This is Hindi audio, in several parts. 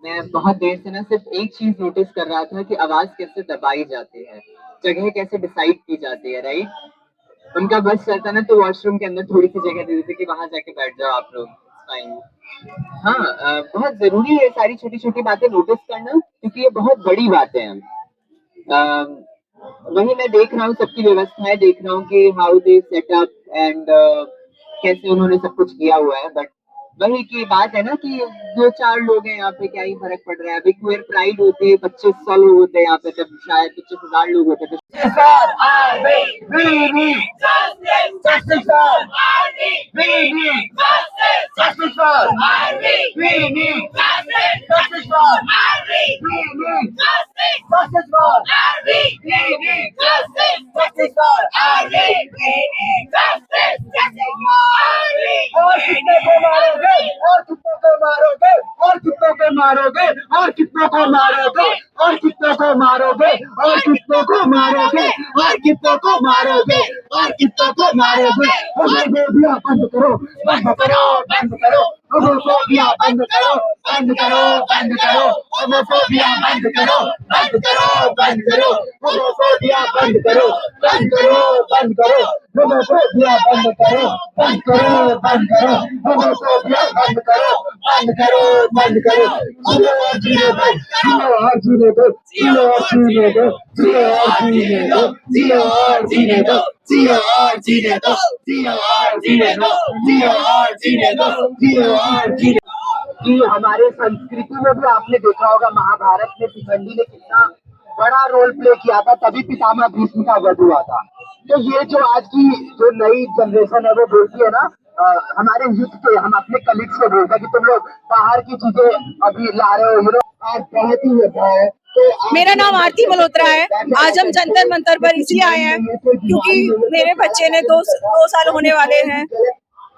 मैं बहुत देर से ना सिर्फ एक चीज नोटिस कर रहा था कि आवाज कैसे दबाई जाती है, जगह कैसे डिसाइड की जाती है, राइट। उनका बस चलता ना तो वॉशरूम के अंदर थोड़ी सी जगह दे देते कि वहां जाके बैठ जाओ आप लोग, फाइन। हाँ, बहुत जरूरी है सारी छोटी छोटी बातें नोटिस करना, क्योंकि ये बहुत बड़ी बातें हैं। वही मैं देख रहा हूँ, सबकी व्यवस्थाएं देख रहा हूँ कि हाउ दे सेटअप एंड कैसे उन्होंने सब कुछ किया हुआ है। बट वही की बात है ना कि दो चार लोग हैं यहाँ पे, क्या ही फर्क पड़ रहा है। अभी क्वेयर प्राइड होती है, 2500 लोग होते हैं यहाँ पे, तब शायद 25,000 लोग होते थे। और कितने को मारोगे, और कितने को मारोगे, और कितने को मारोगे, और कितने को मारोगे, और कितने को मारोगे, और कितने को मारोगे, और कितने को मारोगे, और कितने को मारोगे। होमोफोबिया बंद करो, बंद करो, बंद करो। होमोफोबिया बंद करो, बंद करो, बंद करो। होमोफोबिया बंद करो, बंद करो, बंद करो। होमोफोबिया बंद करो, बंद करो, बंद करो। होमोफोबिया बंद करो, बंद करो, बंद करो। होमोफोबिया बंद करो, बंद करो, बंद करो। जियो और जीने दो, जियो और जीने दो, जियो और जीने दो, जियो और जीने दो, जियो और जीने दो, जियो और जीने दो, जियो और जीने दो, जियो और जीने दो, जियो और जीने। कि हमारे संस्कृति में भी आपने देखा होगा, महाभारत में शिखंडी ने कितना बड़ा रोल प्ले किया था, तभी पितामह भीष्म का वध हुआ था। तो ये जो आज की जो नई जनरेशन है वो बोलती है ना, हमारे युद्ध के हम अपने कलीग से बोलते हैं कि तुम लोग बाहर की चीजें अभी ला रहे हो, आज बहुत ही होता है। तो मेरा नाम आरती मल्होत्रा है। आज हम जंतर मंतर पर इसलिए आए हैं क्योंकि मेरे बच्चे ने दो साल होने वाले हैं,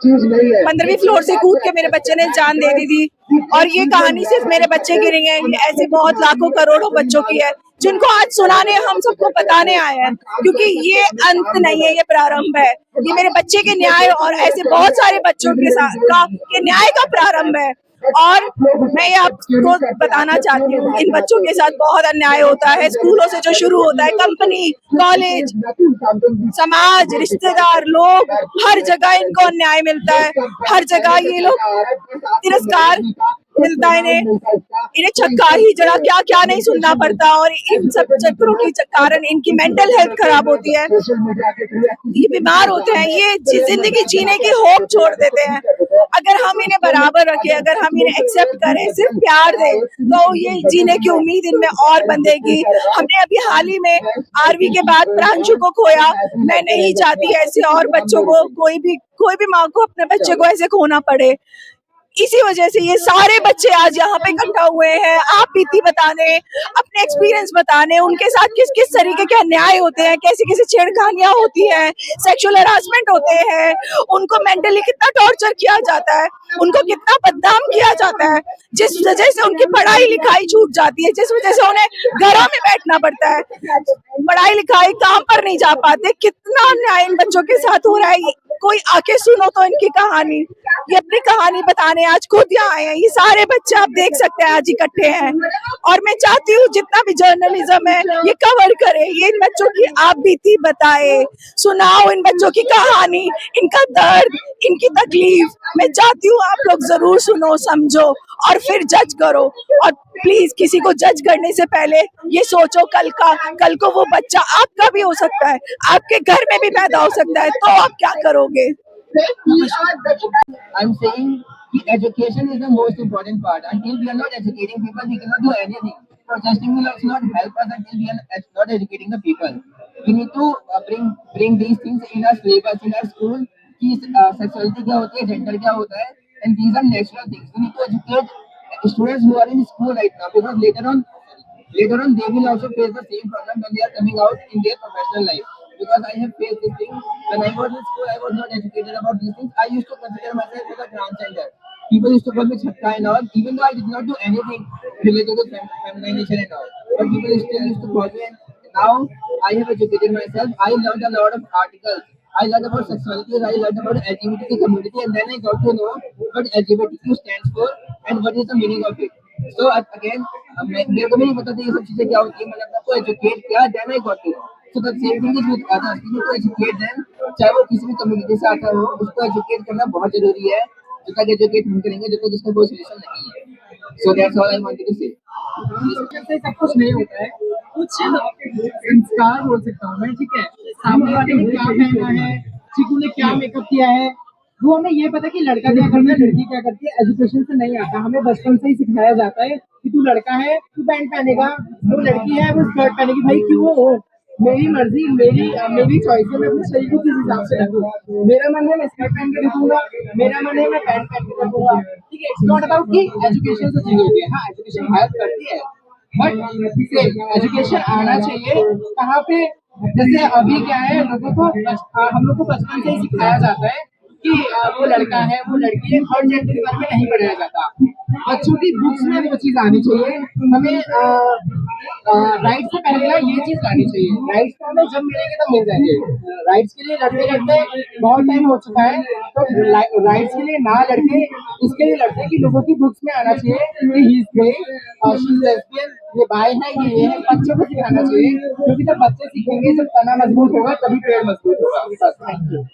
15वीं फ्लोर से कूद के मेरे बच्चे ने जान दे दी थी। और ये कहानी सिर्फ मेरे बच्चे की नहीं है, ये ऐसे बहुत लाखों करोड़ों बच्चों की है जिनको आज सुनाने हम सबको बताने आए हैं, क्योंकि ये अंत नहीं है, ये प्रारंभ है। ये मेरे बच्चे के न्याय और ऐसे बहुत सारे बच्चों के साथ के न्याय का प्रारंभ है। और मैं ये आपको बताना चाहती हूँ, इन बच्चों के साथ बहुत अन्याय होता है। स्कूलों से जो शुरू होता है, कंपनी, कॉलेज, समाज, रिश्तेदार, लोग, हर जगह इनको अन्याय मिलता है। हर जगह ये लोग तिरस्कार मिलता है इन्हें चक्का ही जरा क्या क्या नहीं सुनना पड़ता। और इन सब चक्करों के कारण इनकी मेंटल हेल्थ खराब होती है, ये बीमार होते हैं, ये जिंदगी जीने की होप छोड़ देते हैं। अगर हम इन्हें बराबर रखें, अगर हम इन्हें एक्सेप्ट करें, सिर्फ प्यार दें, तो ये जीने की उम्मीद इनमें और बंधेगी। हमने अभी हाल ही में आरवी के बाद प्रांशु को खोया। मैं नहीं चाहती ऐसे और बच्चों को, कोई भी माँ को अपने बच्चे को ऐसे खोना पड़े। इसी वजह से ये सारे बच्चे आज यहाँ पे इकट्ठा हुए हैं, आप बीती बताने, अपने एक्सपीरियंस बताने, उनके साथ किस किस तरीके के अन्याय होते हैं, कैसी कैसी छेड़खानियां होती हैं, सेक्सुअल हरासमेंट होते हैं, उनको मेंटली कितना टॉर्चर किया जाता है, उनको कितना बदनाम किया जाता है, जिस वजह से उनकी पढ़ाई लिखाई छूट जाती है, जिस वजह से उन्हें घरों में बैठना पड़ता है, पढ़ाई लिखाई काम पर नहीं जा पाते। कितना अन्याय इन बच्चों के साथ हो रहा है, कोई आके सुनो तो इनकी कहानी। ये अपनी कहानी बताने आज खुद यहाँ आए हैं। ये सारे बच्चे आप देख सकते हैं आज इकट्ठे हैं, और मैं चाहती हूँ जितना भी जर्नलिज्म है ये कवर करे, ये इन बच्चों की आप बीती बताए, सुनाओ इन बच्चों की कहानी, इनका दर्द, इनकी तकलीफ। मैं चाहती हूँ आप लोग जरूर सुनो, समझो और फिर जज करो। और प्लीज किसी को जज करने से पहले ये सोचो, कल को वो बच्चा आपका भी हो सकता है, आपके घर में भी पैदा हो सकता है, तो आप क्या करोगे? I'm saying education is the most important part. Until we are not educating people, we cannot do anything. Protesting will also not help us until we are not educating the people. We need to bring these things in our syllabus, in our school. कि sexuality क्या होती है, gender क्या होता है, and these are natural things. We need to educate students who are in school right now, because later on they will also face the same problem when they are coming out in their professional life. Because I have faced this thing. When I was in school, I was not educated about these things. I used to consider myself as a transgender. People used to call me chhakka and all, even though I did not do anything related to feminization and all. But people still used to call me, and now I have educated myself. I learned a lot of articles. I learned about sexuality, I learned about LGBTQ community, and then I got to know what LGBTQ stands for and what is the meaning of it. So again, मेरे को भी नहीं पता था ये सब चीजें क्या होती है, मैंने अपने को एजुकेट किया, then I got it. So the same thing is with others, you need to educate them, चाहे वो किसी भी कम्युनिटी से आता हो, उसको एजुकेट करना बहुत जरूरी है। जब तक एजुकेट नहीं करेंगे, जब तक उसका कोई सोल्यूशन नहीं है। So that's all I wanted to say. से सब कुछ नहीं होता है, कुछ संस्कार बोल सकता हूँ मैं, ठीक है। सामने वाले ने क्या पहना है, चीकू ने क्या मेकअप किया है, वो हमें ये पता कि लड़का क्या करता है, लड़की क्या करती है, एजुकेशन से नहीं आता। हमें बचपन से ही सिखाया जाता है कि तू लड़का है तू पैंट पहनेगा, वो लड़की है वो स्कर्ट पहनेगी। भाई क्यों हो, मेरी मर्जी, मेरी चॉइस है, मैं अपने शरीर को किस हिसाब से रखूँ। मेरा मन है मैं स्कर्ट पहन के रखूंगा, मेरा मन है मैं पैंट पहन के रखूंगा, ठीक है। इट्स नॉट अबाउट कि एजुकेशन से चीज होती है, हाँ एजुकेशन हेल्प करती है, बट एजुकेशन आना चाहिए कहाँ पे। जैसे अभी क्या है, लोगों को हम लोग को बचपन से ही सिखाया जाता है कि वो लड़का है वो लड़की है, थर्ड जेंडर के बारे में नहीं पढ़ाया जाता। बच्चों की बुक्स में वो चीज आनी चाहिए। हमें राइट से पहले ना ये चीज लानी चाहिए, राइट्स तो हमें जब मिलेंगे तब मिल जाएंगे। राइट्स के लिए लड़ते लड़ते बहुत टाइम हो चुका है, तो राइट्स के लिए ना लड़के इसके लिए लड़ते कि लोगों की बुक्स में आना चाहिए कि he is gay, she is lesbian, ये बाय है, ये है। बच्चों को सिखाना चाहिए, क्योंकि जब बच्चे सीखेंगे, जब तना मजबूत होगा तभी पेड़ मजबूत होगा। बस, थैंक यू।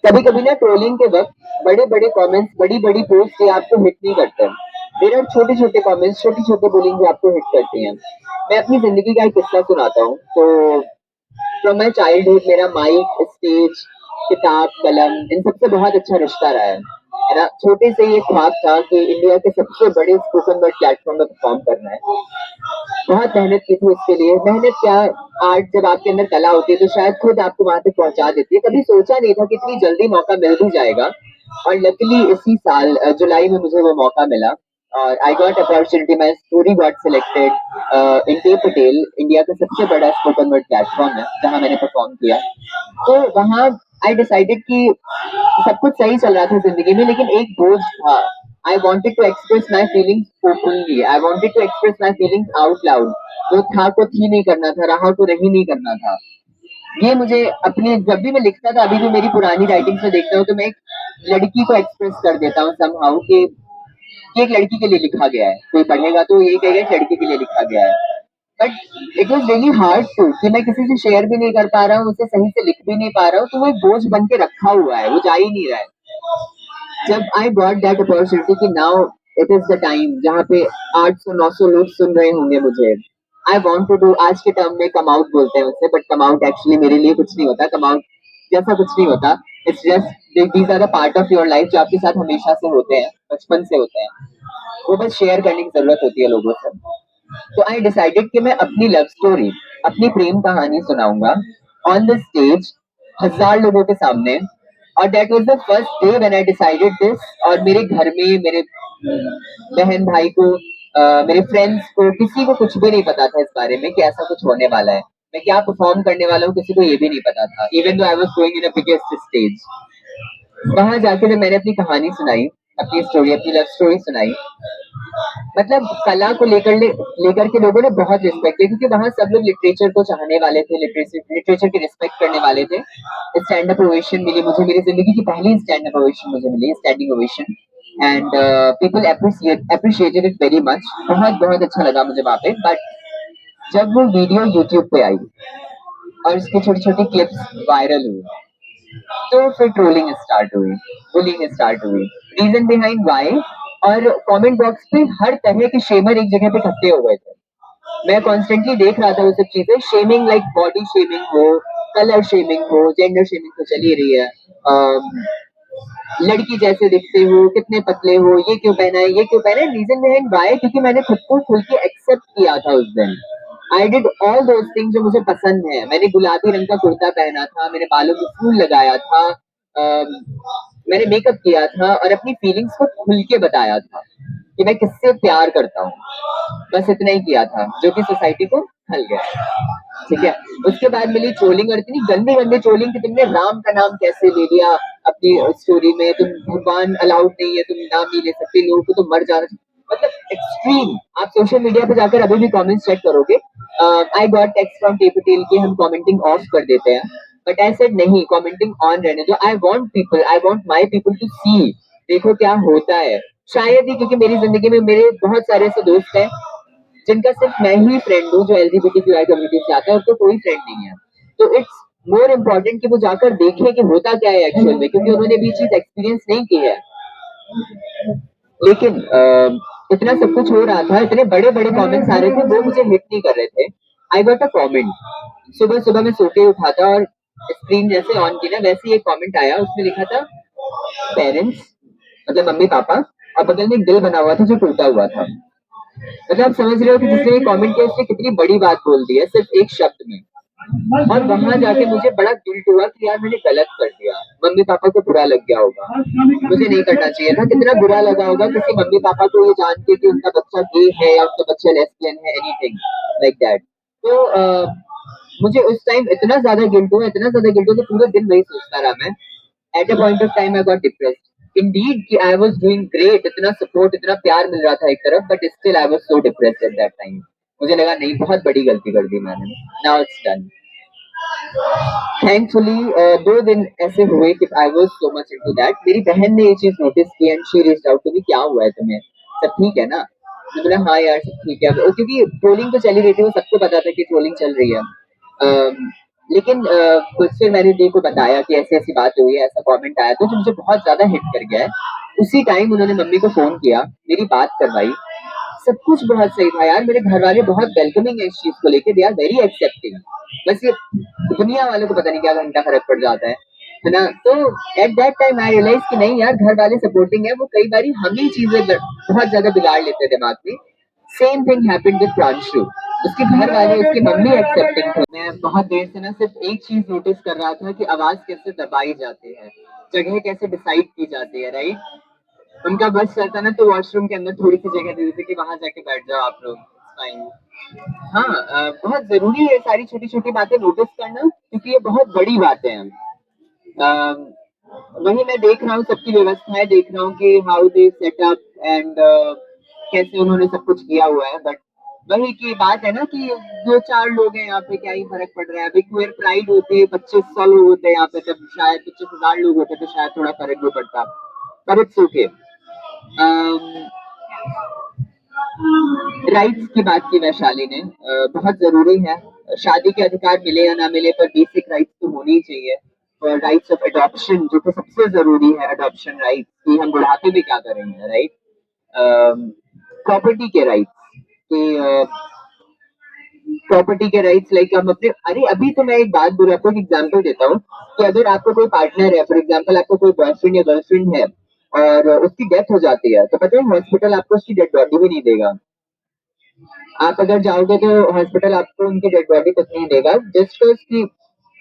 कभी कभी ना ट्रोलिंग के वक्त बड़े बड़े कमेंट्स, बड़ी बड़ी पोस्ट ये आपको हिट नहीं करते हैं। देयर आर छोटे छोटे कमेंट्स, छोटी छोटी बुलिंग जो आपको हिट करती हैं। मैं अपनी जिंदगी का एक किस्सा सुनाता हूँ। तो फ्रॉम माई चाइल्डहुड मेरा माइक, स्टेज, किताब, कलम, इन सबसे बहुत अच्छा रिश्ता रहा है ना। छोटे से ये ख्वाब था कि इंडिया के सबसे बड़े स्पोकन वर्ड प्लेटफॉर्म में परफॉर्म करना है। बहुत मेहनत की थी उसके लिए। मेहनत क्या, आर्ट जब आपके अंदर कला होती है तो शायद खुद आपको वहां तक पहुंचा देती है। कभी सोचा नहीं था कि इतनी जल्दी मौका मिल भी जाएगा, और लकीली इसी साल जुलाई में मुझे वो मौका मिला और I got opportunity. My story got selected in टे पटेल, इंडिया का सबसे बड़ा स्पोकन वर्ड प्लेटफॉर्म है जहाँ मैंने परफॉर्म किया। तो वहाँ आई डिसाइडेड कि सब कुछ सही चल रहा था जिंदगी में, लेकिन एक बोझ था। I wanted to express my feelings openly. I wanted to express my feelings out loud. जो था को थी नहीं करना था, रहा को रही नहीं करना था। ये मुझे अपने, जब भी मैं लिखता था, अभी भी मेरी पुरानी राइटिंग्स में देखता हूँ तो मैं एक लड़की को एक्सप्रेस कर देता हूँ somehow कि एक लड़की के लिए लिखा गया है। कोई पढ़ेगा तो ये कहेगा एक लड़की के लिए लिखा गया है। But it was really hard to, कि मैं किसी से शेयर भी नहीं कर पा रहा हूँ, उसे सही से लिख भी नहीं पा रहा हूँ, तो वो एक बोझ बन के रखा हुआ है, वो जा ही नहीं रहा है। जब आई गॉट दैट अपॉर्चुनिटी कि now it is the time, जहाँ पे 800-900 लोग सुन रहे होंगे मुझे, आई वॉन्ट टू डू, आज के टर्म में कम आउट बोलते हैं उससे, बट कम आउट एक्चुअली मेरे लिए कुछ नहीं होता। कम आउट जैसा कुछ नहीं होता। It's just these are the part of your life जो आपके साथ हमेशा से होते हैं, बचपन से होते हैं। वो बस शेयर करने की जरूरत होती है लोगों से। तो आई डिसाइडेड कि मैं अपनी लव स्टोरी, अपनी प्रेम कहानी सुनाऊंगा ऑन द स्टेज, 1000 लोगों के सामने। और that was the first day when I decided this. और मेरे घर में मेरे बहन भाई को, मेरे फ्रेंड्स को, किसी को कुछ भी नहीं पता था इस बारे में कि ऐसा कुछ होने वाला है। मैं क्या परफॉर्म करने वाला हूँ किसी को ये भी नहीं पता था, even though I was going in a biggest stage. वहां जाके जब मैंने अपनी कहानी सुनाई, अपनी स्टोरी, अपनी लव स्टोरी सुनाई, मतलब कला को लेकर के लोगों ने बहुत रिस्पेक्ट किया, क्योंकि वहाँ सब लोग लिटरेचर को चाहने वाले थे, लिटरेचर की रिस्पेक्ट करने वाले थे। स्टैंड अप ओवेशन मिली मुझे, मेरी जिंदगी की पहली स्टैंड अप ओवेशन मुझे मिली, standing ovation. And people appreciated it very much. बहुत बहुत अच्छा लगा मुझे वहाँ पे। बट जब वो वीडियो यूट्यूब पे आई और उसकी छोटी छोटी क्लिप्स वायरल हुई, तो फिर ट्रोलिंग स्टार्ट हुई, बुलिंग स्टार्ट हुई। रीजन बिहाइंड वाई, और कमेंट बॉक्स पे हर तरह के शेमर एक जगह पे इकट्ठे हो गए थे। मैं कॉन्स्टेंटली देख रहा था वो सब चीजें, शेमिंग, लाइक बॉडी शेमिंग हो, कलर शेमिंग हो, जेंडर शेमिंग तो चल ही रही है। लड़की जैसे दिखते हो, कितने पतले हो, ये क्यों पहना है, ये क्यों पहना है। रीजन बिहाइंड वाई, क्योंकि मैंने खुद को खुल के एक्सेप्ट किया था उस दिन। I did all those things जो मुझे पसंद है। मैंने गुलाबी रंग का कुर्ता पहना था, मैंने बालों में फूल लगाया था, मैंने मेकअप किया था और अपनी फीलिंग्स को खुल के बताया था कि मैं किससे प्यार करता हूँ। बस इतना ही किया था, जो कि सोसाइटी को खल गया। ठीक है। उसके बाद मिली ट्रोलिंग, और इतनी गंदी गंदी ट्रोलिंग कि तुमने राम का नाम कैसे ले लिया अपनी स्टोरी में, तुम भगवान अलाउड नहीं है, तुम नाम नहीं ले सकते, लोगों को तुम मर जाना, मतलब एक्सट्रीम। आप सोशल मीडिया पे जाकर अभी भी कमेंट्स चेक करोगे, आई गॉट टेक्स्ट फ्रॉम टे पटेल कि हम कमेंटिंग ऑफ कर देते हैं, बट आई सेड नहीं, कमेंटिंग ऑन रहने दो। I want people, I want my people to see, देखो क्या होता है। शायद ही, क्योंकि मेरी जिंदगी में मेरे बहुत सारे ऐसे दोस्त हैं जिनका सिर्फ मैं ही फ्रेंड हूँ जो LGBTQI कम्युनिटी से आता है, उसको कोई फ्रेंड नहीं है। तो इट्स मोर इम्पोर्टेंट कि वो जाकर देखें कि होता क्या है एक्चुअल में, क्योंकि उन्होंने भी चीज एक्सपीरियंस नहीं की है। लेकिन इतना सब कुछ हो रहा था, इतने बड़े बड़े कमेंट्स आ रहे थे, वो मुझे हिट नहीं कर रहे थे। आई गॉट अ कमेंट, सुबह सुबह मैं सो के उठा था और स्क्रीन जैसे ऑन की ना, वैसे ही एक कमेंट आया, उसमें लिखा था पेरेंट्स, मतलब मम्मी पापा, और बगल में एक दिल बना हुआ था जो टूटा हुआ था। मतलब आप समझ रहे हो कि जिसने ये कमेंट किया उसने कितनी बड़ी बात बोल दी है सिर्फ एक शब्द में। और वहां जाके मुझे बड़ा गिल्ट हुआ कि यार मैंने गलत कर दिया, मम्मी पापा को बुरा लग गया होगा, मुझे नहीं करना चाहिए था। कितना बुरा लगा होगा किसी मम्मी पापा को ये जान के कि उनका बच्चा गे है या उनका बच्चा लेस्बियन है, एनीथिंग लाइक दैट। तो मुझे उस टाइम इतना ज्यादा गिल्ट हुआ, इतना ज्यादा गिल्ट हुआ कि पूरे दिन वही सोचता रहा मैं। At a point of time I got depressed Indeed कि आई वाज डूइंग ग्रेट, इतना सपोर्ट इतना प्यार मिल रहा था एक तरफ, but still I was so depressed eight that time. मुझे लगा नहीं, बहुत बड़ी गलती कर दी मैंने, नाउ इट्स डन। थैंकफुली 2 दिन ऐसे हुए कि I was so much into that. मेरी बहन ने ये चीज नोटिस की and she reached out to me, क्या हुआ है तुम्हें, सब ठीक है ना? मैं बोला हाँ यार सब ठीक है, क्योंकि ट्रोलिंग तो चली रही थी, वो सबको पता था कि ट्रोलिंग चल रही है। लेकिन कुछ फिर मैंने दी को बताया कि ऐसी ऐसी बात हुई है, ऐसा कमेंट आया, तो जो मुझे बहुत ज्यादा हिट कर गया है। उसी टाइम उन्होंने मम्मी को फोन किया, मेरी बात करवाई, सब कुछ बहुत सही था यार। मेरे घर वाले बहुत वेलकमिंग है इस चीज को लेके, दे आर वेरी एक्सेप्टिंग। बस ये दुनिया वालों को पता नहीं क्या घंटा फर्क पड़ जाता है ना? तो at that time I realise कि नहीं यार, घर वाले सपोर्टिंग है, वो कई बार हम ही चीजें बहुत ज्यादा बिगाड़ लेते हैं दिमाग में। Same thing happened with Pranshu, उसके घर वाले, उसकी मम्मी एक्सेप्टिंग थे। मैं बहुत देर से ना सिर्फ एक चीज नोटिस कर रहा था कि आवाज कैसे दबाई जाती है, जगह कैसे डिसाइड की जाती है, राइट? उनका बस चलता ना तो वॉशरूम के अंदर थोड़ी सी जगह दे देते कि वहां जाके बैठ जाओ आप लोग, फाइन। हाँ, बहुत जरूरी है सारी छोटी छोटी बातें नोटिस करना, क्योंकि ये बहुत बड़ी बातें हैं। वही मैं देख रहा हूँ, सबकी व्यवस्थाएं देख रहा हूँ कि how they set up and कैसे उन्होंने सब कुछ किया हुआ है। बट वही की बात है ना कि 2-4 लोग हैं यहाँ पे, क्या ही फर्क पड़ रहा है। अभी क्वेयर प्राइड होती है, 2500 लोग होते हैं यहाँ पे, तब शायद 25,000 लोग होते तो शायद थोड़ा फर्क भी पड़ता, पर इट्स ओके। राइट्स की बात की वैशाली ने, बहुत जरूरी है। शादी के अधिकार मिले या ना मिले, पर बेसिक राइट्स तो होनी ही चाहिए। और राइट्स ऑफ अडॉप्शन जो कि सबसे जरूरी है, अडॉप्शन राइट्स कि हम बुढ़ापे में क्या करेंगे, राइट? प्रॉपर्टी के राइट्स कि प्रॉपर्टी के राइट्स लाइक हम अपने, अरे अभी तो मैं एक बात बोल, आपको एक एग्जांपल देता हूँ कि अगर आपको कोई पार्टनर है, फॉर एग्जांपल आपको कोई बॉयफ्रेंड या गर्लफ्रेंड है और उसकी डेथ हो जाती है, तो पता है हॉस्पिटल आपको उसकी डेड बॉडी भी नहीं देगा। आप अगर जाओगे तो हॉस्पिटल आपको उनकी डेड बॉडी तक नहीं देगा, जस्ट कि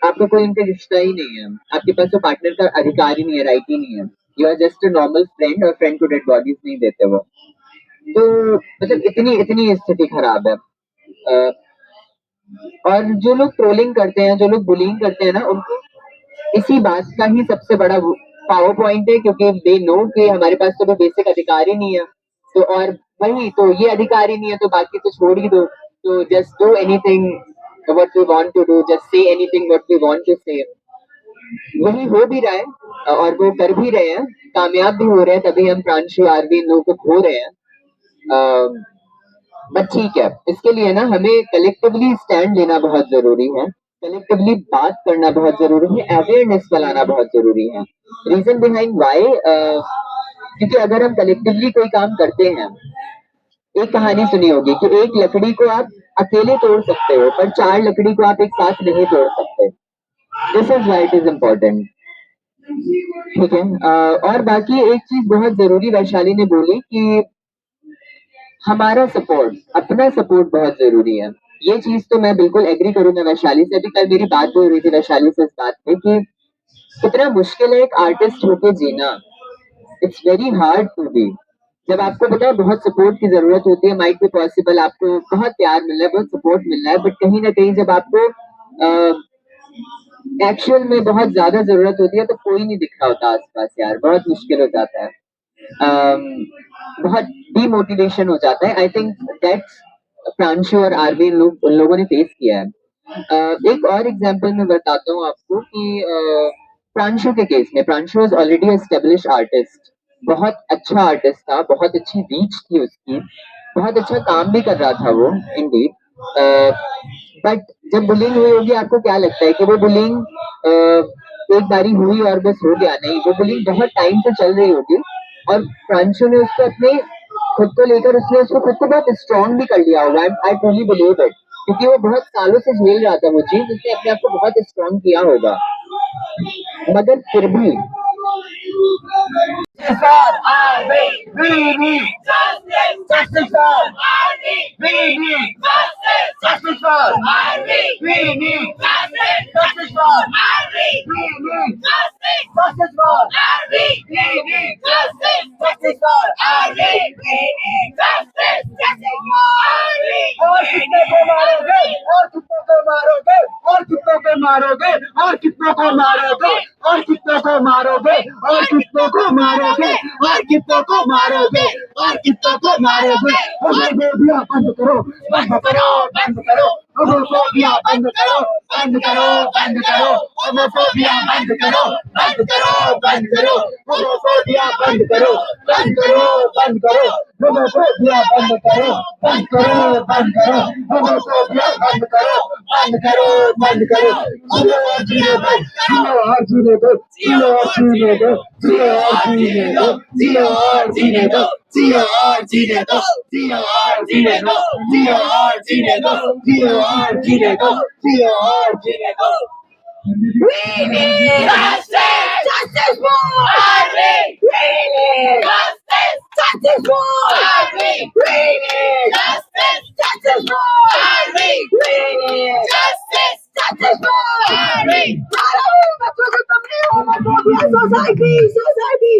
आपको कोई उनका रिश्ता ही नहीं है, आपके पास तो पार्टनर का अधिकार ही नहीं है, राइट ही नहीं है। You are just a normal friend, और फ्रेंड को डेड बॉडीज नहीं देते वो। तो मतलब इतनी इतनी स्थिति खराब है। और जो लोग ट्रोलिंग करते हैं, जो लोग बुलिंग करते हैं ना, उनको इसी बात का ही सबसे बड़ा पावर पॉइंट है, क्योंकि दे नो कि हमारे पास तो बेसिक अधिकार ही नहीं है। तो और वही तो, ये अधिकार ही नहीं है तो बाकी तो छोड़ ही दो। तो just do anything what we want to do, just say anything what we want to say. वही हो भी रहा है और वो कर भी रहे हैं, कामयाब भी हो रहे हैं, तभी हम प्रांशु आरवी इन लोगों को खो रहे हैं। बट ठीक है, इसके लिए ना हमें कलेक्टिवली स्टैंड लेना बहुत जरूरी है, कलेक्टिवली बात करना बहुत जरूरी है, अवेयरनेस फैलाना बहुत जरूरी है। रीजन बिहाइंड वाई, क्योंकि अगर हम कलेक्टिवली कोई काम करते हैं, एक कहानी सुनी होगी कि एक लकड़ी को आप अकेले तोड़ सकते हो, पर 4 लकड़ी को आप एक साथ नहीं तोड़ सकते। This is why it is important. ठीक है, और बाकी एक चीज बहुत जरूरी वैशाली ने बोली कि हमारा सपोर्ट, अपना सपोर्ट बहुत जरूरी है। ये चीज तो मैं बिल्कुल एग्री करूंगा वैशाली से। अभी कल मेरी बात हो रही थी वैशाली से इस बात पे कि कितना मुश्किल है एक आर्टिस्ट होके जीना। It's very hard to be. जब आपको पता है बहुत सपोर्ट की जरूरत होती है, माइट बी पॉसिबल आपको बहुत प्यार मिल रहा है, बहुत सपोर्ट मिल रहा है, बट कहीं ना कहीं जब आपको एक्चुअल में बहुत ज्यादा जरूरत होती है तो कोई नहीं दिख रहा होता आसपास यार, बहुत मुश्किल हो जाता है। बहुत डीमोटिवेशन हो जाता है। आई थिंक दैट्स प्रांशु और आरवी उन लोगों ने फेस किया है। एक और एग्जांपल मैं बताता हूँ आपको कि प्रांशु के केस में, Pranshu is already establish artist, बहुत अच्छा आर्टिस्ट था, बहुत अच्छी रीच थी उसकी, बहुत अच्छा काम भी कर रहा था वो इंडीड। बट जब बुलिंग हुई होगी, आपको क्या लगता है कि वो बुलिंग एक बारी हुई और बस हो गया? नहीं, वो बुलिंग बहुत टाइम से चल रही होगी और प्रांशु ने उसको अपने खुद को लेकर उसने उसको खुद को बहुत स्ट्रांग भी कर लिया होगा। आई ट्रूली बिलीव इट, क्योंकि वो बहुत सालों से झेल रहा था वो चीज, उसने अपने आप को बहुत स्ट्रांग किया होगा। मगर फिर भी Justice for Army! We need justice! Justice for Army! We need justice! Justice for Army! We need justice! Justice for Army! We need justice! Justice for Army! We need justice! Justice for Army! और कितने को मारोगे? और कितने को मारोगे? और कितने को मारोगे? और कितने को मारोगे? और कितने को मारोगे? और कितने को मारोगे? और कितने को मारोगे? और कितने को मारोगे? होमोफोबिया बंद करो, बंद करो, बंद करो, होमोफोबिया बंद करो, बंद करो, बंद करो, होमोफोबिया बंद करो, बंद करो, बंद करो, होमोफोबिया बंद करो, बंद करो, बंद करो, होमोफोबिया बंद करो, बंद करो, बंद करो, होमोफोबिया बंद करो, बंद करो, बंद करो, जियो और जीने दो, जियो और जीने दो, जियो और जीने दो, जियो और जीने दो, जियो और जीने दो, जियो और जीने दो, जियो और जीने दो, जियो और जीने दो, जियो और जीने दो, जियो और जीने दो। We need justice! Justice for Army! We need justice! Justice for Army! We need justice! Justice for Army! We need justice! Justice for Army! बच्चों को तुमने होमोफोबिया सोसाइटी सोसाइटी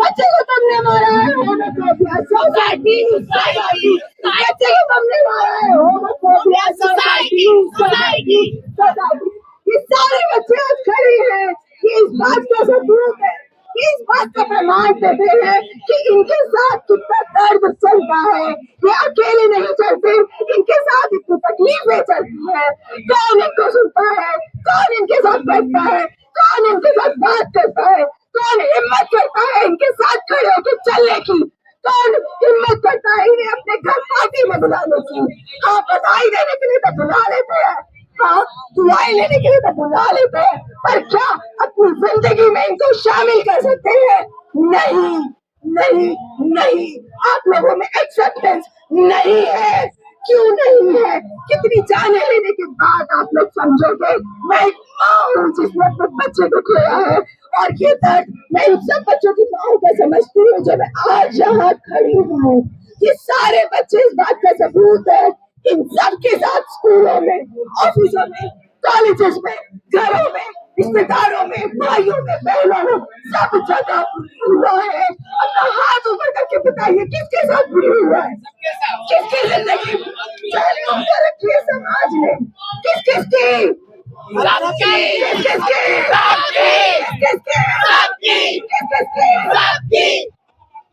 बच्चे को तुमने मारा है होमोफोबिया सोसाइटी सोसाइटी बच्चे को तुमने मारा है होमोफोबिया सोसाइटी सोसाइटी सोसाइटी ये सारे बच्चे आज खड़े हैं कि इस बात का सबूत है, कि इस बात का प्रमाण देते हैं कि इनके साथ कितना दर्द चलता है। ये अकेले नहीं चलते, इनके साथ इतनी तकलीफें चलती है। कौन इनको सुनता है? कौन इनके साथ बैठता है? कौन इनके साथ बात करता है? कौन हिम्मत करता है इनके साथ खड़े होकर चलने की? कौन हिम्मत करता है इन्हें अपने घर पार्टी में बुलाने की? हाँ, बधाई देने के लिए तो बुला लेते हैं, हाँ, दुआएं लेने के लिए तो बुला लेते हैं, पर क्या अपनी जिंदगी में इनको शामिल कर सकते हैं? नहीं, नहीं, नहीं। आप लोगों में एक्सेप्टेंस नहीं है। क्यों नहीं है? कितनी जाने लेने के बाद आप लोग समझोगे? मैं एक माँ हूँ जिसने अपने बच्चे को खोया है, और ये दर्द मैं इन सब बच्चों की माँ को समझती हूँ जो मैं आज यहाँ खड़ी हूँ। ये सारे बच्चे इस बात का सबूत है। इन सब के साथ स्कूलों में, ऑफिसों में, कॉलेजेस में, घरों में, रिश्तेदारों में, भाइयों में, बहनों में, सब जगह हुआ है। अपना हाथ ऊपर करके बताइए किसके साथ बुरी हुआ है? किसकी जिंदगी पहलुओं पर रखी है समाज ने? किस किसकी? सबकी, किस किसकी? सबकी, किस किसकी? किस किसकी? सबकी।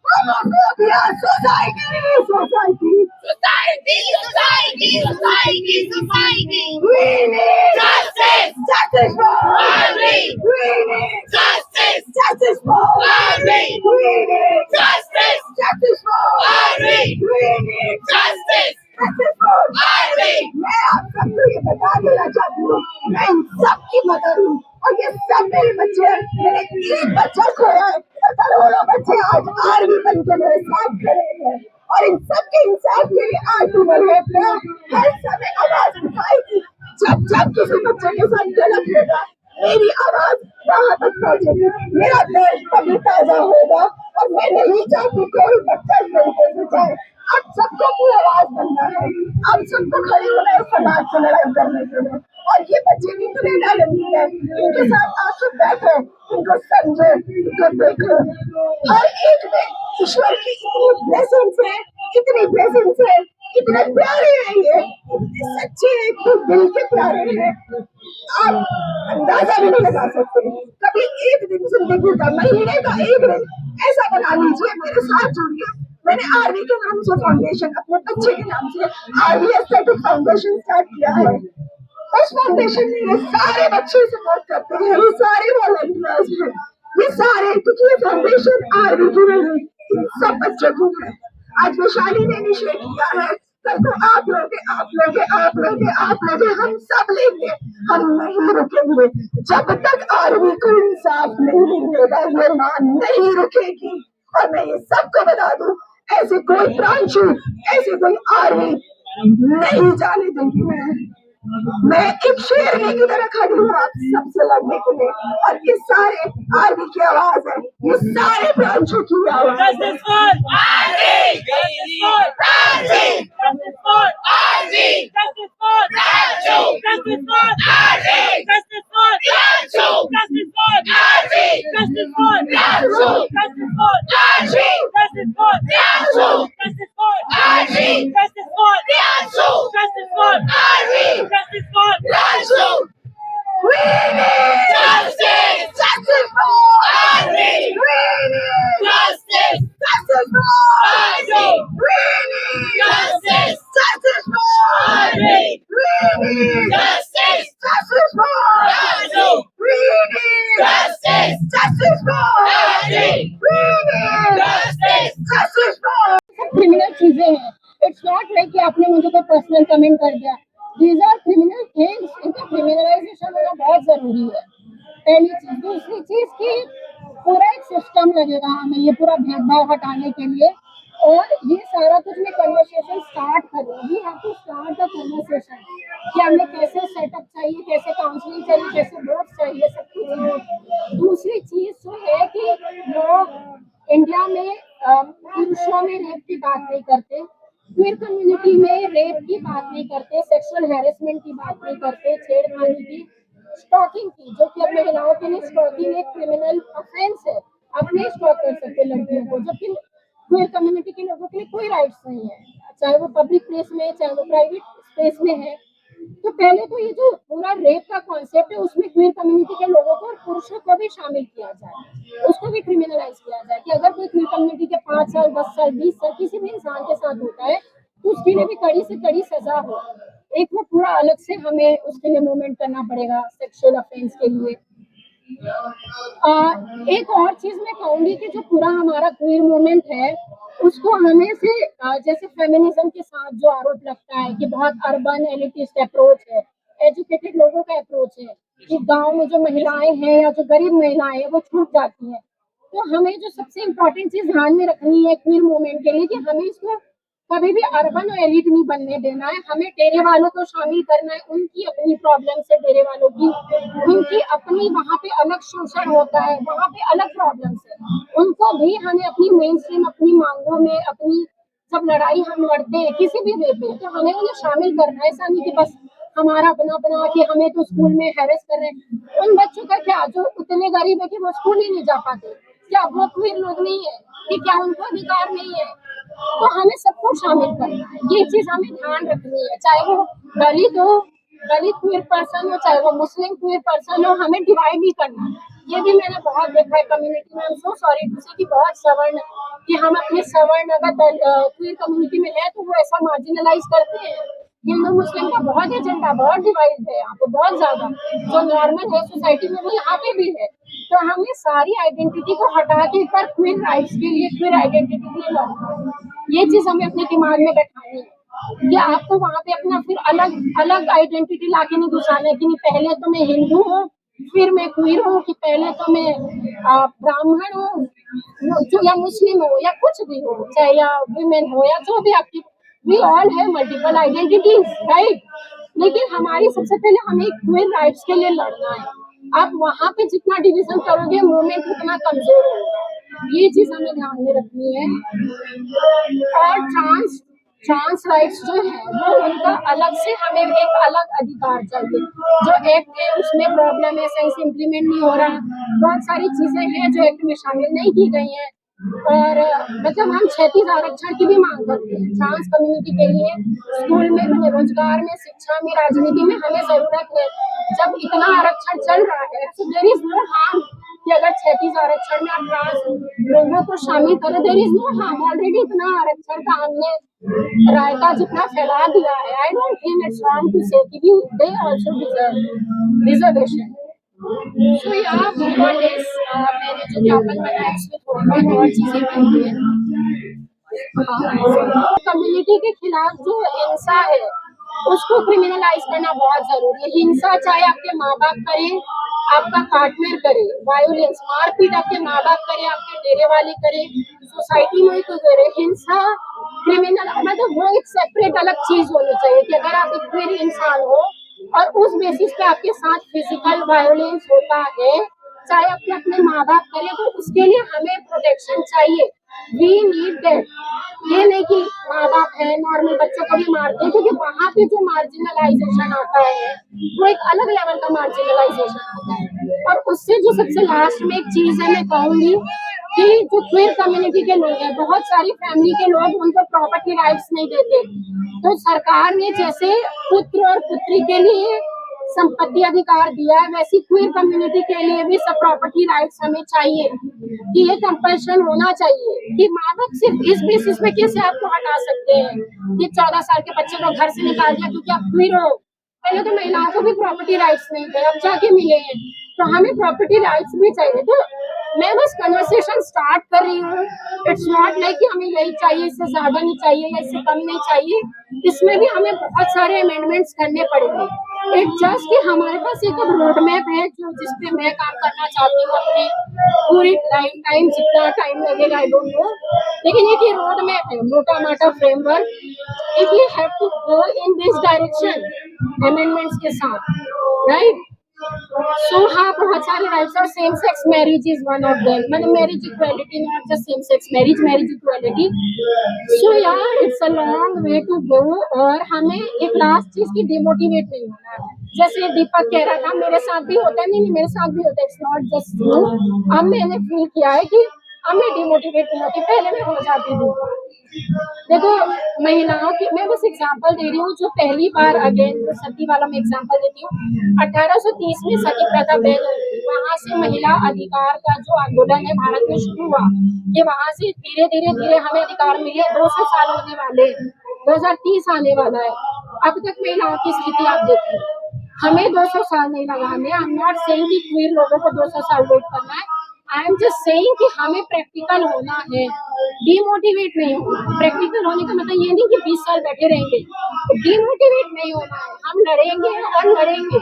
Homophobia society society society, society, society, society. We need justice, justice for Army. We need justice, justice for Army. We need justice, justice for Army. We need justice, justice for Army. मैं आप सबको ये बता देना चाहती हूँ, मैं इन सबकी मदद हूँ और ये सब मेरे बच्चे हैं। मैंने एक बच्चा खोया है, करोड़ों बच्चे आज आर्मी बन के मेरे साथ खड़े हैं और इन सबके इंसाफ के लिए आरती मल्होत्रा हर समय आवाज उठाएगी। जब जब किसी बच्चे के साथ गलत होगा, मेरी आवाज वहां तक पहुंचेगी, मेरा दर्द तभी ताजा होगा और मैं नहीं चाहती कोई बच्चा इस तरीके से जाए। अब सबको अपनी आवाज बनना है, अब सबको खड़े होना है समाज से लड़ाई करने के लिए। और ये बच्चे भी प्रेरणा नहीं है, इनके साथ आकर बैठो, इनको समझो, इनको देखो। हर एक में ईश्वर की इतनी ब्लेसिंग्स है, इतनी ब्लेसिंग्स है, इतने प्यारे हैं ये, इतने सच्चे हैं, इतने दिल के प्यारे हैं, आप अंदाजा भी नहीं लगा सकते। कभी एक दिन जिंदगी का, महीने का एक दिन ऐसा बना लीजिए, मेरे साथ जुड़िए। मैंने आरवी के नाम से फाउंडेशन, अपने बच्चे के नाम से आरवी एस्थेटिक फाउंडेशन स्टार्ट किया है। उस फाउंडेशन में ये सारे बच्चे सपोर्ट करते हैं, ये सारे वॉलंटियर्स हैं। ये सारे, क्योंकि ये फाउंडेशन आर्मी की नहीं, सब बच्चों की है। आज वैशाली ने इनिशिएट किया है, कल को आप लोगे, आप लोगे, आप लोगे, आप लोगे, हम सब लेंगे। हम नहीं रुकेंगे जब तक आर्मी को इंसाफ नहीं मिलेगा, ये मां नहीं रुकेगी। और मैं ये सबको बता दूं, ऐसे कोई ब्रांच, ऐसे कोई आर्मी नहीं जाने दूंगी मैं एक शेरनी की तरह खड़ी हूँ आप सबसे लड़ने के लिए। और ये सारे आर्मी की आवाज है, ये सारे ब्रांचों की आवाज है। Justice for RG! Justice for RG! Justice for RG! Justice for Raju! Justice for RG! Justice for Raju! Justice for RG! Justice for Raju! Justice for RG! Justice for Raju! Justice for RG! Justice for Raju! Justice for RG! Justice for Raju! We need Justice! justice for RG! We need Justice! justice for RG! We need Justice! justice for RG! We need Justice! justice for Raju! We need Justice! justice for RG! We need Justice! justice for criminal चीजें हैं। इट्स नॉट लाइक कि आपने मुझे कोई पर्सनल कमेंट कर दिया। दीज आर क्रिमिनल थिंग्स, इनका क्रिमिनलाइजेशन होना बहुत जरूरी है, पहली चीज। दूसरी चीज कि पूरा एक सिस्टम लगेगा हमें ये पूरा भेदभाव हटाने के लिए, और ये सारा कुछ मैं कन्वर्सेशन स्टार्ट कर रही हूँ। We have to start the conversation कि हमें कैसे सेटअप चाहिए, कैसे काउंसलिंग चाहिए, कैसे बोर्ड चाहिए, सब कुछ। दूसरी चीज जो है कि लोग इंडिया में पुरुषों में रेप की बात नहीं करते, क्वीर कम्युनिटी में रेप की बात नहीं करते, सेक्सुअल हैरेसमेंट की बात नहीं करते, छेड़खानी की, स्टॉकिंग की, जो कि अब महिलाओं के लिए स्टॉकिंग एक क्रिमिनल ऑफेंस है। आप नहीं स्टॉक कर सकते लड़कियों को, जबकि क्वीर कम्युनिटी के लोगों के लिए कोई राइट्स नहीं है, चाहे वो पब्लिक प्लेस में, चाहे वो प्राइवेट स्पेस में है। तो पहले तो ये जो पूरा रेप का कॉन्सेप्ट है उसमें क्वीर कम्युनिटी के लोगों को और पुरुषों को भी शामिल किया जाए, उसको भी क्रिमिनलाइज किया जाए कि अगर कोई क्वीर कम्युनिटी के 5 साल 10 साल 20 साल किसी भी इंसान के साथ होता है तो उसके लिए भी कड़ी से कड़ी सजा हो। एक वो पूरा अलग से हमें उसके लिए मूवमेंट करना पड़ेगा सेक्सुअल ऑफेंस के लिए। एक और चीज मैं कहूंगी कि जो पूरा हमारा क्वीर मूवमेंट है उसको हमें से जैसे फेमिनिज्म के साथ जो आरोप लगता है कि बहुत अर्बन एलिटिस्ट अप्रोच है, एजुकेटेड लोगों का अप्रोच है कि गांव में जो महिलाएं हैं या जो गरीब महिलाएं हैं वो छूट जाती हैं। तो हमें जो सबसे इम्पोर्टेंट चीज ध्यान में रखनी है क्वीर मूवमेंट के लिए कि हमें इसको कभी भी अर्बन और एलिट नहीं बनने देना है। हमें डेरे वालों को शामिल करना है, उनकी अपनी प्रॉब्लम है डेरे वालों की, उनकी अपनी वहाँ पे अलग शोषण होता है, वहाँ पे अलग प्रॉब्लम्स है, उनको भी हमें अपनी मेन स्ट्रीम अपनी मांगों में, अपनी जब लड़ाई हम लड़ते हैं किसी भी वे पे तो हमें उन्हें शामिल करना है। ऐसा नहीं कि बस हमारा अपना अपना कि हमें तो स्कूल में हैरेस कर रहे हैं। उन बच्चों का क्या जो उतने गरीब है कि वो स्कूल ही नहीं जा पाते, क्या वो क्वीर लोग नहीं है कि क्या उनको अधिकार नहीं है? तो हमें सबको शामिल करना है, ये चीज हमें ध्यान रखनी है। चाहे वो दलित हो, दलित क्वीर पर्सन हो, चाहे वो मुस्लिम क्वीर पर्सन हो, हमें डिवाइड भी करना है। ये भी मैंने बहुत देखा है कम्युनिटी में। I am so sorry to say कि बहुत सवर्ण कि हम अपने सवर्ण अगर क्वीर कम्युनिटी में है तो वो ऐसा मार्जिनलाइज करते हैं। हिंदू मुस्लिम का बहुत एजेंडा, बहुत डिवाइड है यहाँ पे, बहुत ज्यादा जो नॉर्मल है सोसाइटी में वो यहाँ पे भी है। तो हमें सारी आइडेंटिटी को हटा के एक बार क्वीर राइट्स के लिए, क्वीर आइडेंटिटी के लिए लड़ना है। ये चीज हमें अपने दिमाग में बैठानी है कि आपको वहाँ पे अपना फिर अलग अलग आइडेंटिटी लाके नहीं घुसाना है कि नहीं पहले तो मैं हिंदू हूँ फिर मैं क्वीर हूँ, कि पहले तो मैं ब्राह्मण हूँ या मुस्लिम हो या कुछ भी हो, चाहे या विमेन हो या जो भी आपकी, we all have multiple identities right. लेकिन हमारी सबसे पहले हमें क्वीर राइट्स के लिए लड़ना है। आप वहाँ पे जितना डिवीजन करोगे मूवमेंट उतना कमजोर होगा, ये चीज हमें ध्यान में रखनी है। और ट्रांस राइट्स जो है वो उनका अलग से हमें एक अलग अधिकार चाहिए। जो एक्ट है उसमें प्रॉब्लम है, सही से इम्प्लीमेंट नहीं हो रहा, बहुत सारी चीजें हैं जो एक्ट में शामिल नहीं की गई हैं। और मतलब हम 36 आरक्षण की भी मांग करते हैं ट्रांस कम्युनिटी के लिए, स्कूल में, रोजगार में, शिक्षा में, राजनीति में हमें जरूरत है। जब इतना आरक्षण चल रहा है तो देयर इज नो हार्म कि अगर 36 आरक्षण में आप ट्रांस लोगों को शामिल करो, there is no harm. Already इतना आरक्षण का हमने रायता जितना फैला दिया है, I don't think it's wrong to say कि they also deserve reservation. So yeah, before this, मैंने जो ज्ञापन बनाया उसमें थोड़ी बहुत और चीजें की हैं। कम्युनिटी के खिलाफ जो हिंसा है उसको क्रिमिनलाइज करना बहुत जरूरी है। हिंसा चाहे आपके माँ बाप करें, आपका पार्टनर करे, वायोलेंस मारपीट आपके माँ बाप करे, आपके डेरे वाले करे, सोसाइटी में कोई करे, हिंसा क्रिमिनल मतलब वो एक सेपरेट अलग चीज होनी चाहिए कि अगर आप एक फिर इंसान हो और उस बेसिस पे आपके साथ फिजिकल वायोलेंस होता है, चाहे आपके अपने माँ बाप करे, तो उसके लिए हमें प्रोटेक्शन चाहिए। We need that. ये नहीं कि माँ बाप है नॉर्मल बच्चों को भी मारते हैं, क्योंकि वहाँ पे जो मार्जिनलाइजेशन आता है वो एक अलग लेवल का मार्जिनलाइजेशन आता है। और उससे जो सबसे लास्ट में एक चीज है, मैं कहूंगी कि जो क्वीर कम्युनिटी के लोग हैं, बहुत सारी फैमिली के लोग उनको प्रॉपर्टी राइट्स नहीं देते, तो सरकार ने जैसे पुत्र और पुत्री के लिए संपत्ति अधिकार दिया है, वैसी क्वीर कम्युनिटी के लिए भी सब प्रॉपर्टी राइट्स हमें चाहिए कि ये कंपल्शन होना चाहिए कि माँ बाप सिर्फ इस बेसिस पे कैसे आपको हटा सकते हैं कि 14 साल के बच्चे को घर से निकाल दिया क्योंकि आप क्वीर हो। पहले तो महिलाओं को भी प्रॉपर्टी राइट्स नहीं थे, अब जाके मिले हैं, तो हमें प्रॉपर्टी राइट्स भी चाहिए। तो मैं बस कन्वर्सेशन स्टार्ट कर रही हूँ। इट्स नॉट लाइक कि हमें यही चाहिए, इससे ज्यादा नहीं चाहिए या इससे कम नहीं चाहिए। इसमें भी हमें बहुत सारे अमेंडमेंट्स करने पड़ेंगे। इट जस्ट कि हमारे पास एक रोड मैप है जो जिसपे मैं काम करना चाहती हूँ अपने पूरी लाइफ टाइम, जितना टाइम लगेगा आई डोंट नो, लेकिन एक ये रोड मैप है, मोटा माटा framework. If you have to go in this direction amendments के साथ, राइट। सो हाँ, बहुत सारे राइट्स और same sex marriage is one of them, मतलब marriage equality, not just same sex marriage, marriage equality. So यार it's a long way to go. और हमें एक लास्ट चीज की डिमोटिवेट नहीं होना है। जैसे दीपक कह रहा था मेरे साथ भी होता है, नहीं मेरे साथ भी होता है, इट्स नॉट जस्ट यू। अब मैंने फील किया है कि अब मैं डिमोटिवेट नहीं होती, पहले मैं हो जाती थी। देखो महिलाओं की मैं बस एग्जांपल दे रही हूँ, जो पहली बार अगेन सती वाला मैं एग्जांपल देती हूँ। 1830 में सती प्रथा बैन हुई, वहां से महिला अधिकार का जो आंदोलन है भारत में शुरू हुआ, कि वहां से धीरे धीरे धीरे हमें अधिकार मिले। 200 साल होने वाले, 2030 आने वाला है, अब तक महिलाओं की स्थिति आप देखिए। हमें 200 साल नहीं लगाने। आई एम नॉट सेइंग कि क्वीर लोगों को 200 साल वेट करना है, आई एम जस्ट सेइंग कि हमें प्रैक्टिकल होना है, डिमोटिवेट नहीं होना। प्रैक्टिकल होने का मतलब ये नहीं कि 20 साल बैठे रहेंगे, डिमोटिवेट नहीं होना है। हम लड़ेंगे और लड़ेंगे,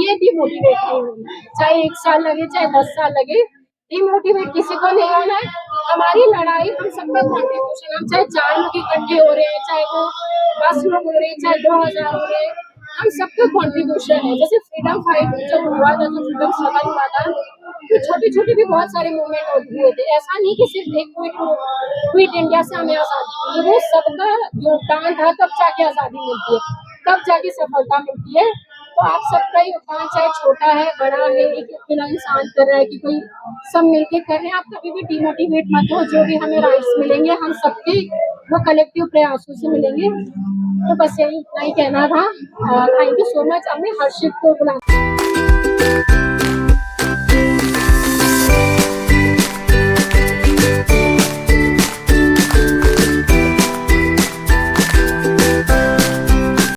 ये डिमोटिवेट नहीं होना है। चाहे 1 साल लगे, चाहे 10 साल लगे, डिमोटिवेट किसी को नहीं होना है। हमारी लड़ाई हम सबका कॉन्ट्रीब्यूशन, हम चाहे 4 लोग इकट्ठे हो रहे हैं, चाहे वो 10 लोग हो रहे हैं, चाहे 2000 हो रहे हैं, हम सबका कॉन्ट्रीब्यूशन है। जैसे फ्रीडम फाइट जब हुआ था, जो फ्रीडम स्ट्रगल हुआ था, तो छोटे छोटे भी बहुत सारे मूवमेंट हुए थे। ऐसा नहीं कि सिर्फ एक क्विट इंडिया से हमें आजादी मिली, वो सबका योगदान था, तब जाके आजादी मिलती है, तब जाके सफलता मिलती है। तो आप सबका योगदान चाहे छोटा है बड़ा है, एक अकेला इंसान कर रहा है कि कोई, सब मिलके कर रहे हैं। आप कभी भी डिमोटिवेट मत हो, जो भी हमें राइट्स मिलेंगे हम सबके वो कलेक्टिव प्रयासों से मिलेंगे। तो बस यही इतना ही कहना था। Thank you so much. अब मैं हर्षित को बुला